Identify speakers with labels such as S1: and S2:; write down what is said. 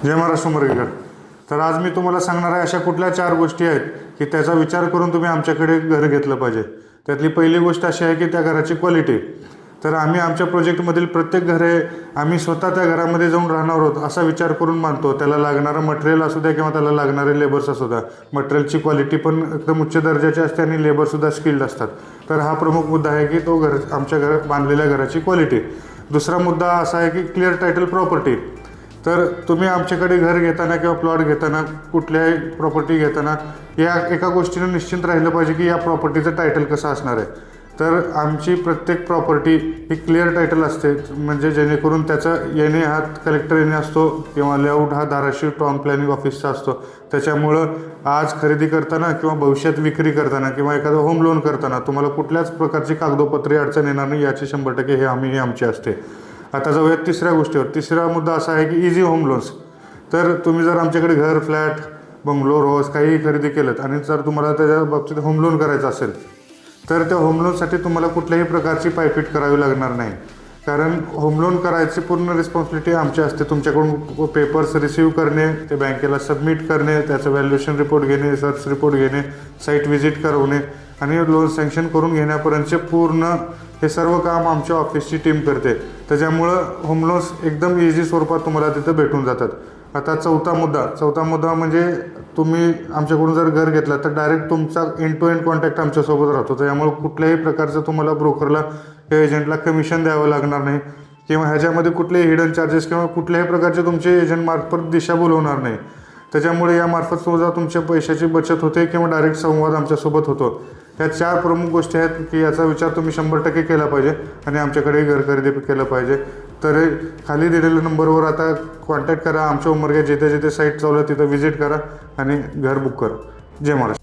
S1: जय महाराष्ट्र उमरगेकर. तर आज मी तुम्हाला सांगणार आहे अशा कुठल्या 4 गोष्टी आहेत की त्याचा विचार करून तुम्ही आमच्याकडे घर घेतलं पाहिजे. त्यातली पहिली गोष्ट अशी आहे की त्या घराची क्वालिटी. तर आम्ही आमच्या प्रोजेक्टमधील प्रत्येक घरे आम्ही स्वतः त्या घरामध्ये जाऊन राहणार आहोत असा विचार करून बांधतो. त्याला लागणारं मटेरियल असू द्या किंवा त्याला लागणारे लेबर्स असू द्या. मटेरियलची क्वालिटी पण एकदम उच्च दर्जाची असते आणि लेबरसुद्धा स्किल्ड असतात. तर हा प्रमुख मुद्दा आहे की तो आमच्या घरात बांधलेल्या घराची क्वालिटी. दुसरा मुद्दा असा आहे की क्लिअर टायटल प्रॉपर्टी. तर तुम्ही आमच्याकडे घर घेताना किंवा प्लॉट घेताना कुठल्याही प्रॉपर्टी घेताना या एका गोष्टीनं निश्चिंत राहिलं पाहिजे की या प्रॉपर्टीचं टायटल कसं असणार आहे. तर आमची प्रत्येक प्रॉपर्टी ही क्लिअर टायटल असते, म्हणजे जेणेकरून त्याचा येणे हा कलेक्टर येणे असतो किंवा लेआउट हा धाराशिव टाउन प्लॅनिंग ऑफिसचा असतो. त्याच्यामुळं आज खरेदी करताना किंवा भविष्यात विक्री करताना किंवा एखादं होम लोन करताना तुम्हाला कुठल्याच प्रकारची कागदोपत्री अडचण येणार नाही याची 100% हे आमची असते. आता जाऊयात तिसऱ्या गोष्टीवर. तिसरा मुद्दा असा आहे की इझी होम लोन्स. तर तुम्ही जर आमच्याकडे घर, फ्लॅट, बंगलो, रोज काहीही खरेदी केलं आणि जर तुम्हाला त्याच्या बाबतीत होम लोन करायचं असेल तर त्या होम लोनसाठी तुम्हाला कुठल्याही प्रकारची पायपीट करावी लागणार नाही. कारण होम लोन करायची पूर्ण रिस्पॉन्सिबिलिटी आमची असते. तुमच्याकडून पेपर्स रिसीव्ह करणे, ते बँकेला सबमिट करणे, त्याचं व्हॅल्युएशन रिपोर्ट घेणे, सर्च रिपोर्ट घेणे, साईट व्हिजिट करवणे आणि लोन सँक्शन करून घेण्यापर्यंतचे पूर्ण हे सर्व काम आमच्या ऑफिसची टीम करते. त्याच्यामुळं होम लोन्स एकदम इझी स्वरूपात तुम्हाला तिथं भेटून जातात. आता चौथा मुद्दा म्हणजे तुम्ही आमच्याकडून जर घर घेतलं तर डायरेक्ट तुमचा एंड टू एंड कॉन्टॅक्ट आमच्यासोबत राहतो. त्यामुळे कुठल्याही प्रकारचं तुम्हाला ब्रोकरला किंवा एजंटला कमिशन द्यावं लागणार नाही किंवा ह्याच्यामध्ये कुठलेही हिडन चार्जेस किंवा कुठल्याही प्रकारचे तुमचे एजंटमार्फत दिशाभूल होणार नाही. त्याच्यामुळे यामार्फत सुद्धा तुमच्या पैशाची बचत होते किंवा डायरेक्ट संवाद आमच्यासोबत होतो. ह्या 4 प्रमुख गोष्टी आहेत की याचा विचार तुम्ही 100% केला पाहिजे आणि आमच्याकडे घर खरेदी केलं पाहिजे. तर खाली दिलेल्या नंबरवर आता कॉन्टॅक्ट करा. आमच्या उमरगे जिथे जिथे साईट चालू आहे तिथं व्हिजिट करा आणि घर बुक करा. जय महाराष्ट्र.